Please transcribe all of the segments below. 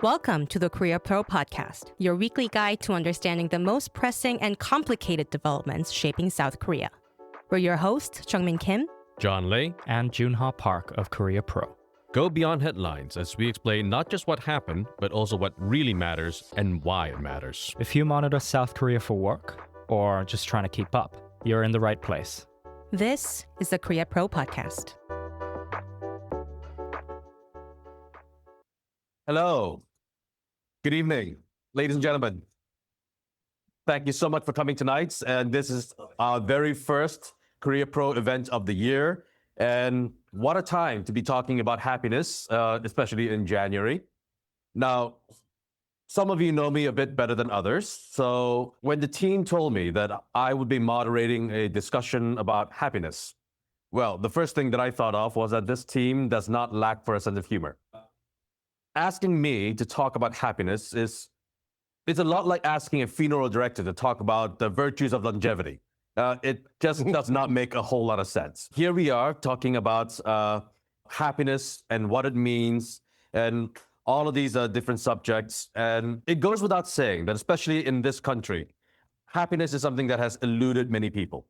Welcome to the Korea Pro Podcast, your weekly guide to understanding the most pressing and complicated developments shaping South Korea. We're your hosts, Jeongmin Kim, John Lei, and Joon Ha Park of Korea Pro. Go beyond headlines as we explain not just what happened, but also what really matters and why it matters. If you monitor South Korea for work or just trying to keep up, you're in the right place. This is the Korea Pro Podcast. Hello. Good evening, ladies and gentlemen. Thank you so much for coming tonight. And this is our very first Korea Pro event of the year. And what a time to be talking about happiness, especially in January. Now, some of you know me a bit better than others. So when the team told me that I would be moderating a discussion about happiness, well, the first thing that I thought of was that this team does not lack for a sense of humor. Asking me to talk about happiness is a lot like asking a funeral director to talk about the virtues of longevity. It just does not make a whole lot of sense. Here we are talking about happiness and what it means and all of these different subjects. And it goes without saying that especially in this country, happiness is something that has eluded many people.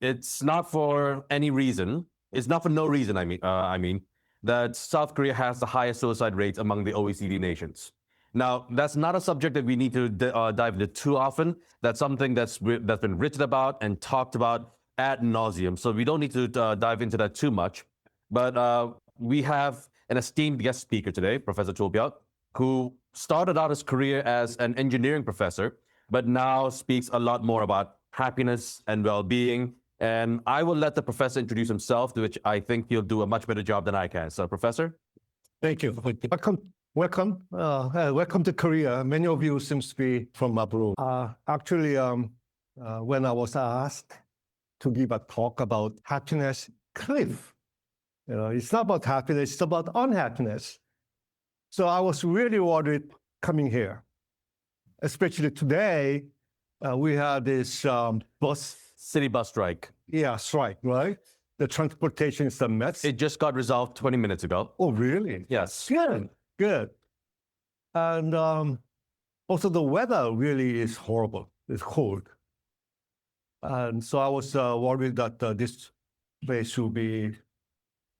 It's not for any reason. It's not for no reason, I mean, that South Korea has the highest suicide rates among the OECD nations. Now, that's not a subject that we need to dive into too often. That's something that's been written about and talked about ad nauseum. So we don't need to dive into that too much. But we have an esteemed guest speaker today, Professor Cho Byuk, who started out his career as an engineering professor, but now speaks a lot more about happiness and well-being. And I will let the professor introduce himself, to which I think he'll do a much better job than I can. So, Professor? Thank you. Welcome to Korea. Many of you seem to be from abroad. Actually, when I was asked to give a talk about happiness cliff, it's not about happiness, it's about unhappiness. So I was really worried coming here, especially today. We had this City bus strike. Yeah, strike, right? The transportation is a mess. It just got resolved 20 minutes ago. Oh, really? Yes. Good. And also the weather really is horrible. It's cold. And so I was worried that this place will be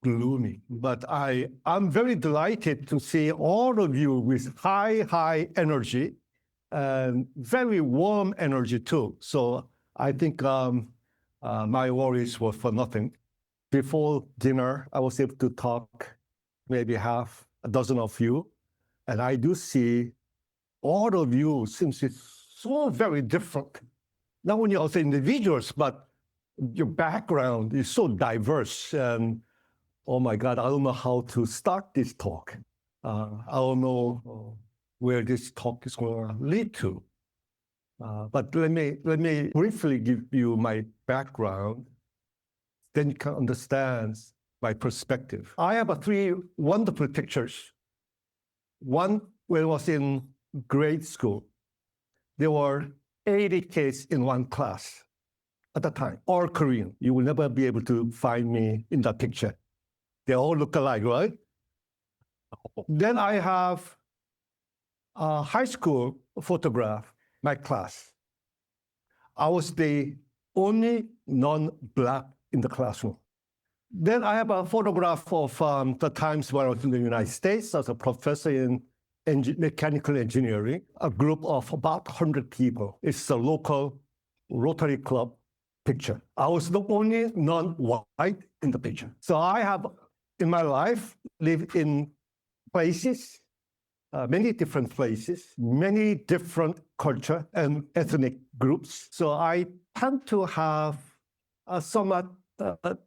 gloomy. But I'm very delighted to see all of you with high energy and very warm energy too. So I think my worries were for nothing. Before dinner, I was able to talk maybe half a dozen of you. And I do see all of you seems so very different. Not only also individuals, but your background is so diverse. And oh my God, I don't know how to start this talk. I don't know where this talk is going to lead to. But let me briefly give you my background. Then you can understand my perspective. I have three wonderful pictures. One, when I was in grade school, there were 80 kids in one class at the time, all Korean. You will never be able to find me in that picture. They all look alike, right? Then I have a high school photograph, my class. I was the only non-Black in the classroom. Then I have a photograph of the times when I was in the United States as a professor in mechanical engineering, a group of about 100 people. It's a local Rotary Club picture. I was the only non-white in the picture. So I have, in my life, lived in places, many different places, many different culture and ethnic groups. So I tend to have a somewhat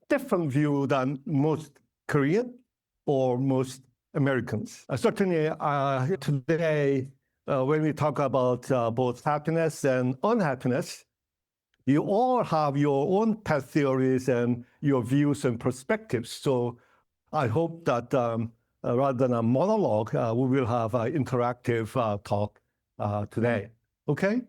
different view than most Korean or most Americans. Certainly today, when we talk about both happiness and unhappiness, you all have your own pet theories and your views and perspectives. So I hope that rather than a monologue, we will have an interactive talk today. Okay?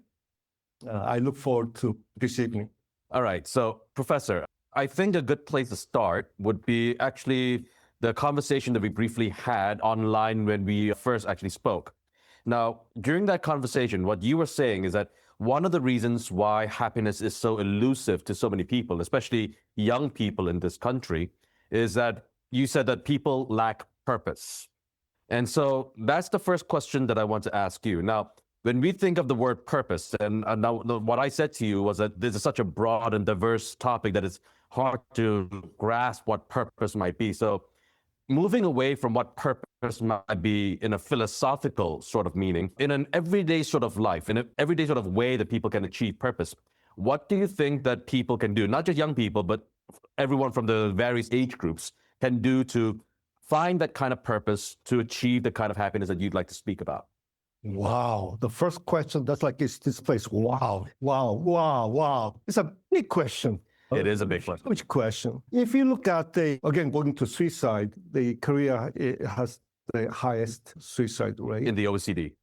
I look forward to this evening. All right. So, Professor, I think a good place to start would be actually the conversation that we briefly had online when we first actually spoke. Now, during that conversation, what you were saying is that one of the reasons why happiness is so elusive to so many people, especially young people in this country, is that you said that people lack purpose. And so that's the first question that I want to ask you. Now, when we think of the word purpose, and now what I said to you was that this is such a broad and diverse topic that it's hard to grasp what purpose might be. So moving away from what purpose might be in a philosophical sort of meaning, in an everyday sort of life, in an everyday sort of way that people can achieve purpose, what do you think that people can do, not just young people, but everyone from the various age groups can do to find that kind of purpose to achieve the kind of happiness that you'd like to speak about? Wow. The first question, that's like, is this place? Wow, wow, wow, wow. It's a big question. It is a big question. Which question? If you look at again, going to suicide, Korea has the highest suicide rate. In the OECD.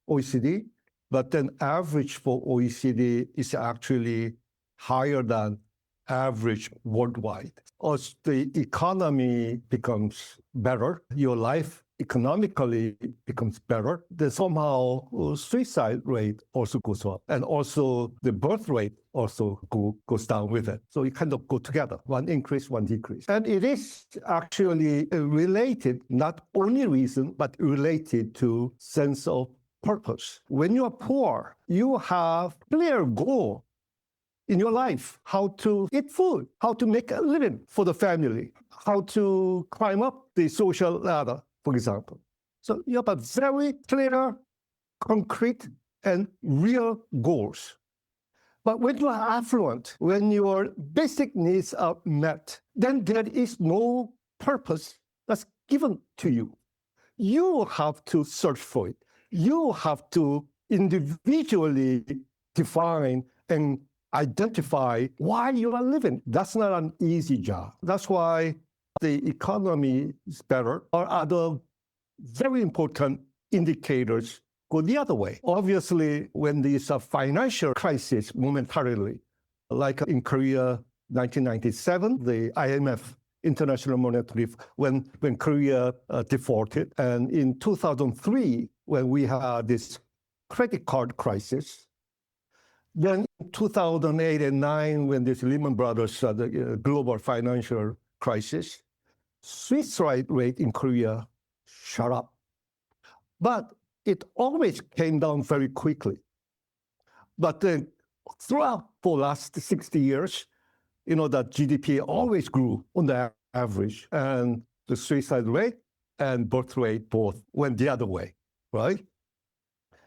OECD, but then average for OECD is actually higher than average worldwide. As the economy becomes better, your life economically becomes better, then somehow suicide rate also goes up. And also the birth rate also goes down with it. So it kind of go together, one increase, one decrease. And it is actually related, not only reason, but related to sense of purpose. When you are poor, you have clear goal in your life, how to eat food, how to make a living for the family, how to climb up the social ladder, for example. So you have a very clear, concrete, and real goals. But when you are affluent, when your basic needs are met, then there is no purpose that's given to you. You have to search for it. You have to individually define and identify why you are living. That's not an easy job. That's why the economy is better, or other very important indicators go the other way. Obviously, when there's a financial crisis momentarily, like in Korea, 1997, the IMF, International Monetary, when Korea defaulted, and in 2003, when we had this credit card crisis, then in 2008 and 9, when this Lehman Brothers, the global financial crisis, suicide rate in Korea shot up. But it always came down very quickly. But then throughout for last 60 years, that GDP always grew on the average, and the suicide rate and birth rate both went the other way, right?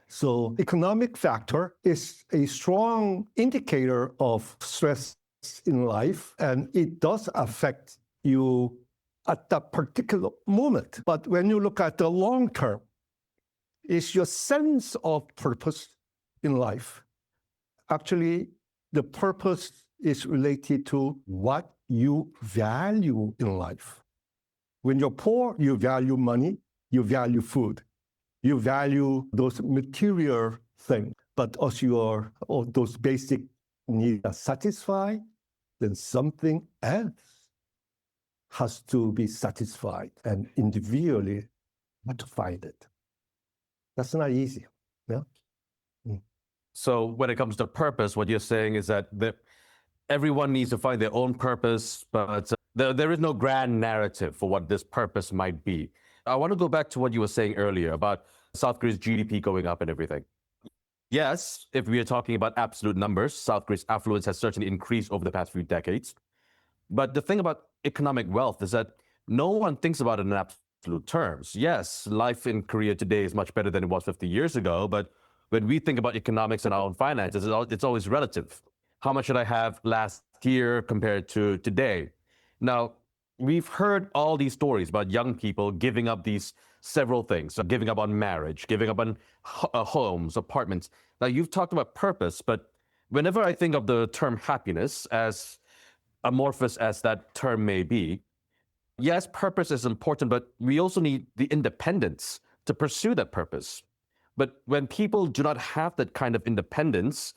So economic factor is a strong indicator of stress in life, and it does affect you at that particular moment. But when you look at the long term, it's your sense of purpose in life. Actually, the purpose is related to what you value in life. When you're poor, you value money, you value food, you value those material things. But as all those basic needs are satisfied, then something else has to be satisfied, and individually have to find it. That's not easy. Yeah. So when it comes to purpose, what you're saying is that everyone needs to find their own purpose, but there is no grand narrative for what this purpose might be. I want to go back to what you were saying earlier about South Korea's GDP going up and everything. Yes, if we are talking about absolute numbers, South Korea's affluence has certainly increased over the past few decades. But the thing about economic wealth is that no one thinks about it in absolute terms. Yes, life in Korea today is much better than it was 50 years ago, but when we think about economics and our own finances, it's always relative. How much did I have last year compared to today? Now, we've heard all these stories about young people giving up these several things, so giving up on marriage, giving up on homes, apartments. Now, you've talked about purpose, but whenever I think of the term happiness, as amorphous as that term may be, yes, purpose is important, but we also need the independence to pursue that purpose. But when people do not have that kind of independence,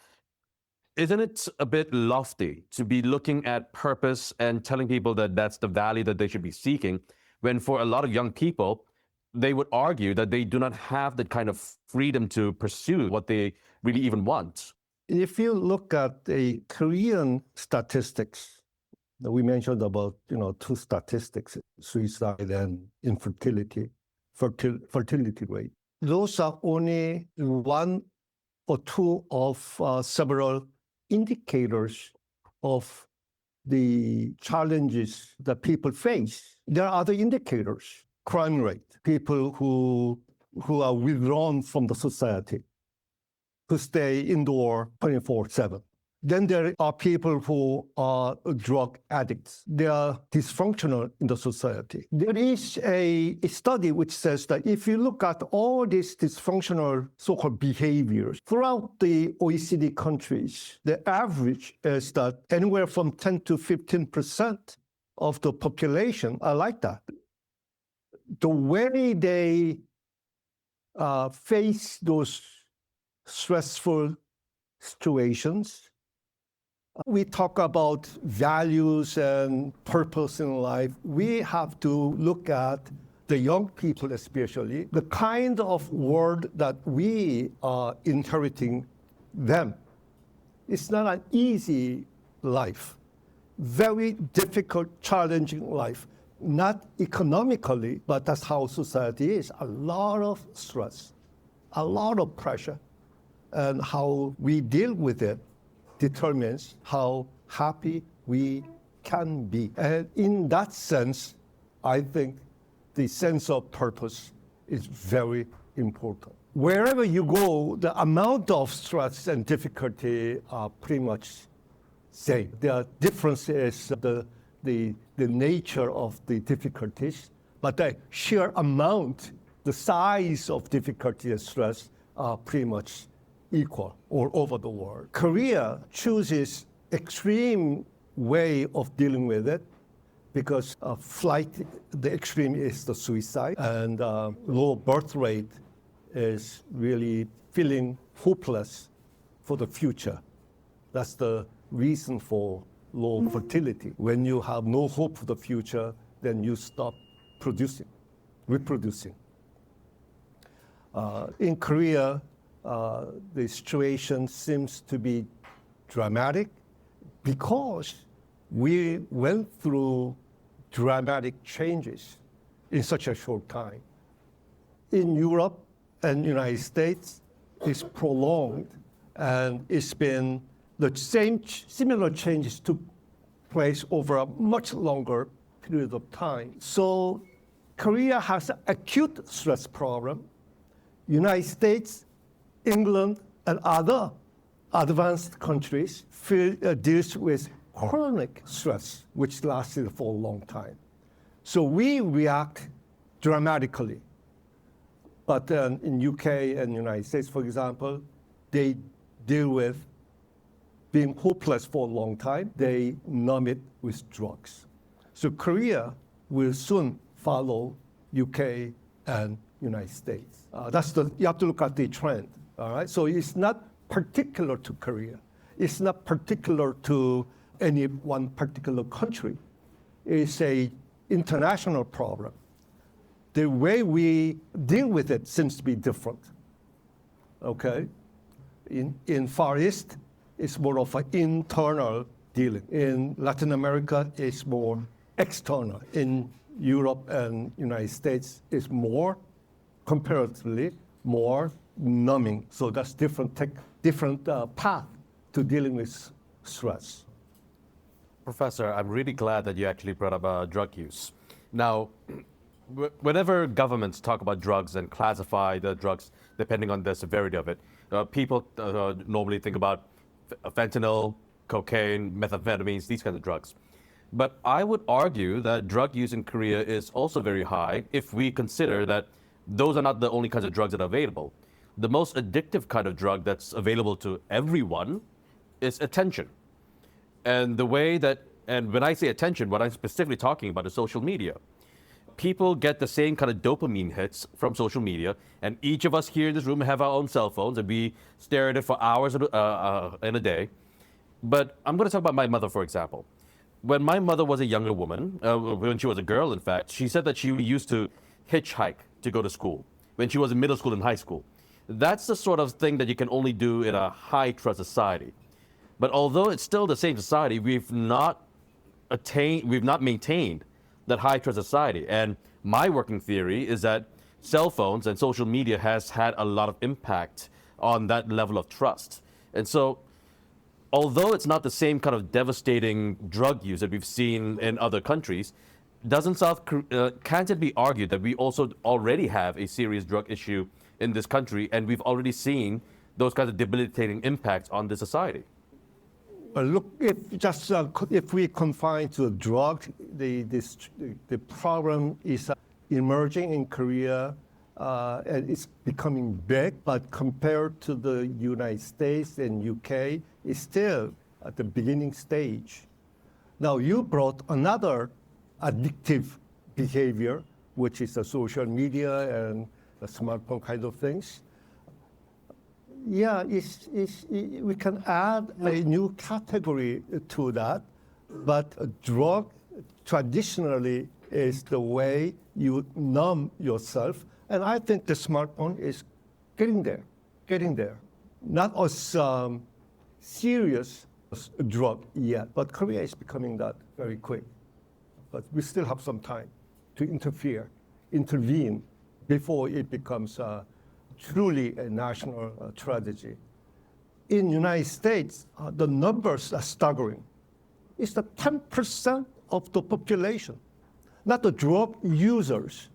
isn't it a bit lofty to be looking at purpose and telling people that that's the value that they should be seeking, when for a lot of young people, they would argue that they do not have the kind of freedom to pursue what they really even want. If you look at the Korean statistics, we mentioned about two statistics: suicide and infertility, fertility rate. Those are only one or two of several indicators of the challenges that people face. There are other indicators: crime rate, people who are withdrawn from the society, who stay indoor 24/7. Then there are people who are drug addicts. They are dysfunctional in the society. There is a study which says that if you look at all these dysfunctional so-called behaviors throughout the OECD countries, the average is that anywhere from 10 to 15% of the population are like that. The way they face those stressful situations. We talk about values and purpose in life. We have to look at the young people especially, the kind of world that we are inheriting them. It's not an easy life, very difficult, challenging life, not economically, but that's how society is. A lot of stress, a lot of pressure, and how we deal with it determines how happy we can be. And in that sense, I think the sense of purpose is very important. Wherever you go, the amount of stress and difficulty are pretty much same. The difference is the nature of the difficulties, but the sheer amount, the size of difficulty and stress are pretty much equal all over the world. Korea chooses extreme way of dealing with it because the extreme is the suicide, and low birth rate is really feeling hopeless for the future. That's the reason for low fertility. When you have no hope for the future, then you stop reproducing. In Korea, the situation seems to be dramatic because we went through dramatic changes in such a short time. In Europe and United States, it's prolonged, and it's been the similar changes took place over a much longer period of time. So Korea has an acute stress problem. United States, England, and other advanced countries deals with chronic stress, which lasted for a long time. So we react dramatically. But in UK and United States, for example, they deal with being hopeless for a long time. They numb it with drugs. So Korea will soon follow UK and United States. You have to look at the trend. All right, so it's not particular to Korea. It's not particular to any one particular country. It's an international problem. The way we deal with it seems to be different. Okay, in Far East, it's more of an internal dealing. In Latin America, it's more external. In Europe and United States, it's more, comparatively, more numbing. So that's different path to dealing with stress. Professor, I'm really glad that you actually brought up drug use. Now, whenever governments talk about drugs and classify the drugs depending on the severity of it, people normally think about fentanyl, cocaine, methamphetamines, these kinds of drugs. But I would argue that drug use in Korea is also very high if we consider that those are not the only kinds of drugs that are available. The most addictive kind of drug that's available to everyone is attention. And when I say attention, what I'm specifically talking about is social media. People get the same kind of dopamine hits from social media, and each of us here in this room have our own cell phones, and we stare at it for hours in a day. But I'm going to talk about my mother, for example. When my mother was a younger woman, when she was a girl, in fact, she said that she used to hitchhike to go to school when she was in middle school and high school. That's the sort of thing that you can only do in a high trust society. But although it's still the same society, we've not maintained that high trust society. And my working theory is that cell phones and social media has had a lot of impact on that level of trust. And so, although it's not the same kind of devastating drug use that we've seen in other countries, can't it be argued that we also already have a serious drug issue in this country, and we've already seen those kinds of debilitating impacts on the society? Look, if we confine to drug, the problem is emerging in Korea, and it's becoming big. But compared to the United States and UK, it's still at the beginning stage. Now, you brought another addictive behavior, which is the social media and the smartphone kind of things. Yeah, we can add a new category to that, but a drug traditionally is the way you numb yourself, and I think the smartphone is getting there. Not as serious as a drug yet, but Korea is becoming that very quick. But we still have some time to intervene before it becomes truly a national tragedy. In the United States, the numbers are staggering. It's the 10% of the population, not the drug users,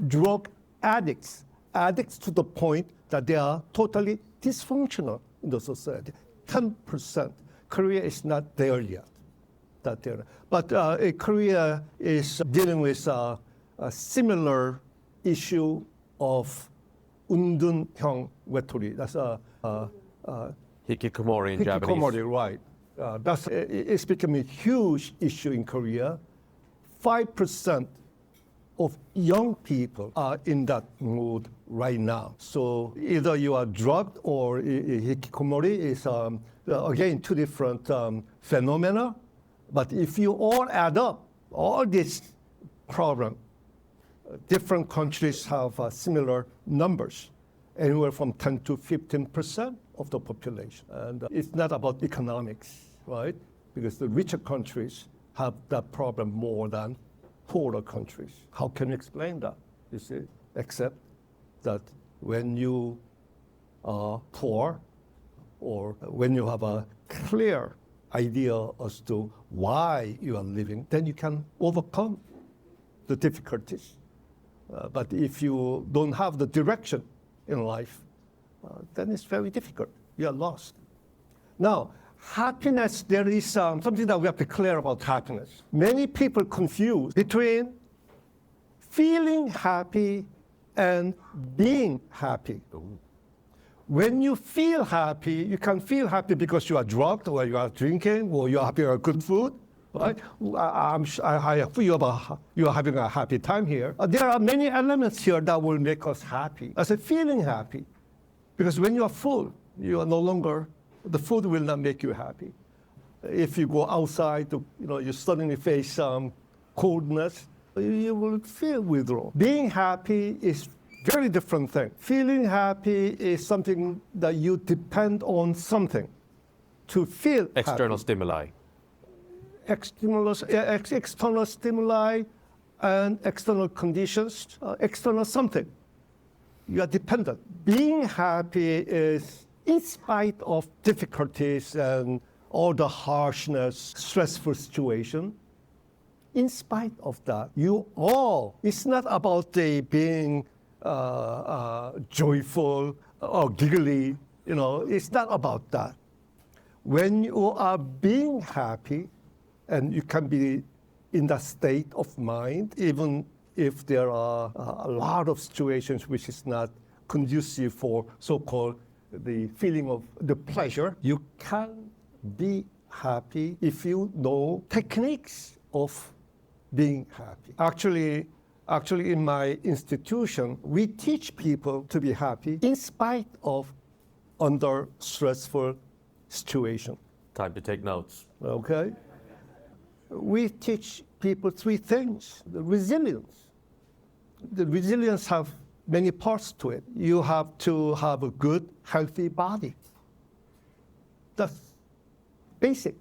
drug addicts to the point that they are totally dysfunctional in the society. 10%. Korea is not there yet. But Korea is dealing with a similar issue of 운둔형 외톨이. That's hikikomori in Japanese. Hikikomori, right. It's becoming a huge issue in Korea. 5% of young people are in that mood right now. So either you are drugged or hikikomori is, again, two different phenomena. But if you all add up all these problems, different countries have similar numbers, anywhere from 10 to 15% of the population. And it's not about economics, right? Because the richer countries have that problem more than poorer countries. How can you explain that? You see, except that when you are poor, or when you have a clear idea as to why you are living, then you can overcome the difficulties. But if you don't have the direction in life, then it's very difficult. You are lost. Now, happiness, there is something that we have to clear about happiness. Many people confuse between feeling happy and being happy. Ooh. When you feel happy, you can feel happy because you are drugged, or you are drinking, or you are having a good food. Right? I feel you are having a happy time here. There are many elements here that will make us happy. I said feeling happy, because when you are full, you are no longer, the food will not make you happy. If you go outside, you suddenly face coldness, you will feel withdrawal. Being happy is very different thing. Feeling happy is something that you depend on something to feel External happy. stimuli. External stimuli and external conditions, external something. You are dependent. Being happy is, in spite of difficulties and all the harshness, stressful situation, in spite of that, it's not about being joyful or giggly, it's not about that. When you are being happy, and you can be in that state of mind, even if there are a lot of situations which is not conducive for so-called the feeling of the pleasure, you can be happy if you know techniques of being happy. Actually, in my institution, we teach people to be happy in spite of under stressful situation. Time to take notes. Okay? We teach people three things. The resilience. The resilience have many parts to it. You have to have a good, healthy body. That's basic.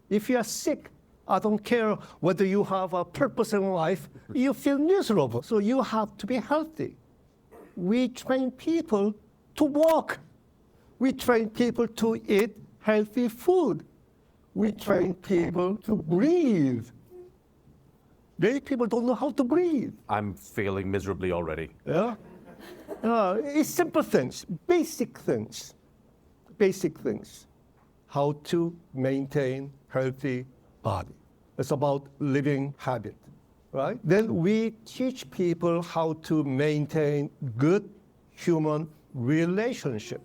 If you are sick, I don't care whether you have a purpose in life, you feel miserable. So you have to be healthy. We train people to walk. We train people to eat healthy food. We train people to breathe. Many people don't know how to breathe. I'm failing miserably already. Yeah? It's simple things, basic things. How to maintain healthy body. It's about living habit, right? Then we teach people how to maintain good human relationship.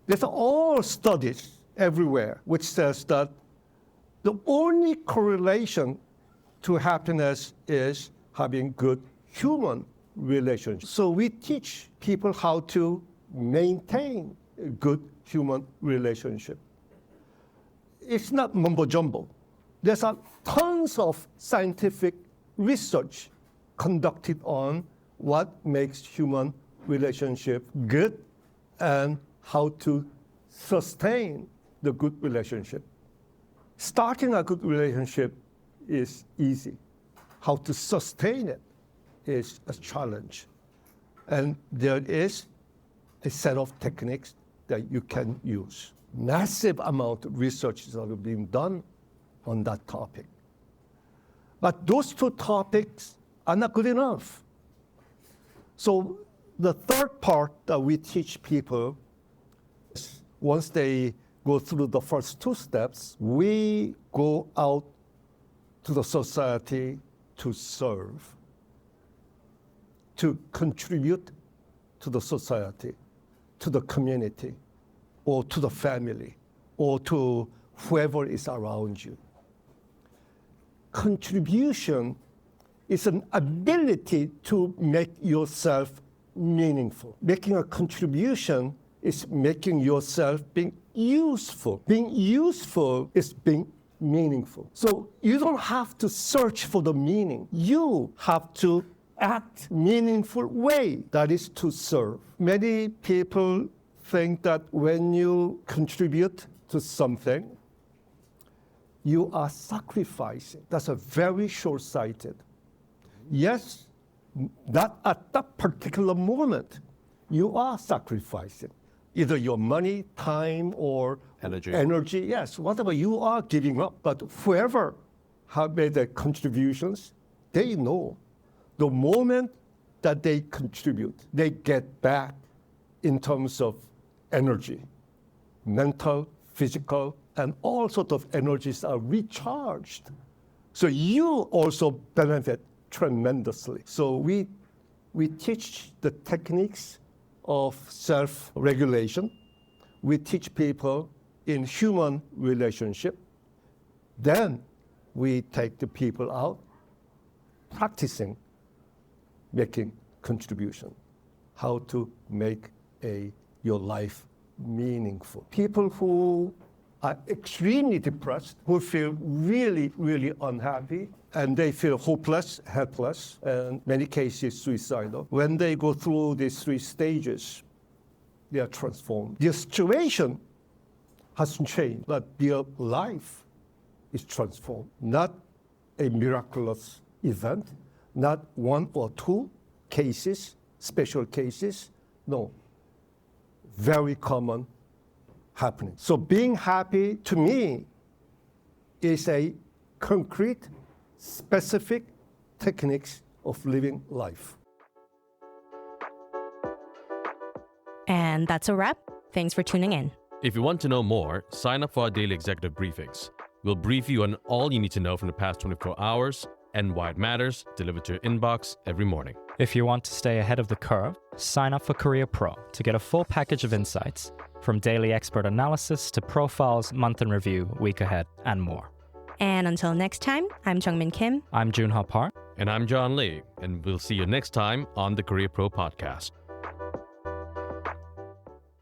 There's all studies everywhere which says that the only correlation to happiness is having good human relationship. So we teach people how to maintain a good human relationship. It's not mumbo jumbo. There's tons of scientific research conducted on what makes human relationship good and how to sustain the good relationship. Starting a good relationship is easy. How to sustain it is a challenge. And there is a set of techniques that you can use. Massive amount of research is being done on that topic. But those two topics are not good enough. So the third part that we teach people is once they go through the first two steps, we go out to the society to serve, to contribute to the society, to the community, or to the family, or to whoever is around you. Contribution is an ability to make yourself meaningful. Making a contribution is making yourself being useful. Being useful is being meaningful. So you don't have to search for the meaning. You have to act meaningful way, that is to serve. Many people think that when you contribute to something, you are sacrificing. That's a very short-sighted. Yes, not at that particular moment. You are sacrificing either your money, time, or energy. Yes, whatever you are giving up. But whoever have made their contributions, they know the moment that they contribute, they get back in terms of energy, mental, physical, and all sorts of energies are recharged. So you also benefit tremendously. So we teach the techniques of self-regulation. We teach people in human relationship. Then we take the people out practicing making contribution, how to make your life meaningful. People who are extremely depressed, who feel really, really unhappy, and they feel hopeless, helpless, and many cases suicidal. When they go through these three stages, they are transformed. Their situation hasn't changed, but their life is transformed. Not a miraculous event, not one or two cases, special cases, no. Very common happening. So being happy, to me, is a concrete, specific techniques of living life. And that's a wrap. Thanks for tuning in. If you want to know more, sign up for our daily executive briefings. We'll brief you on all you need to know from the past 24 hours and why it matters, delivered to your inbox every morning. If you want to stay ahead of the curve, sign up for Korea Pro to get a full package of insights, from daily expert analysis to profiles, month in review, week ahead, and more. And until next time, I'm Jeongmin Kim. I'm Joon Ha Park. And I'm John Lee, and we'll see you next time on the Korea Pro Podcast.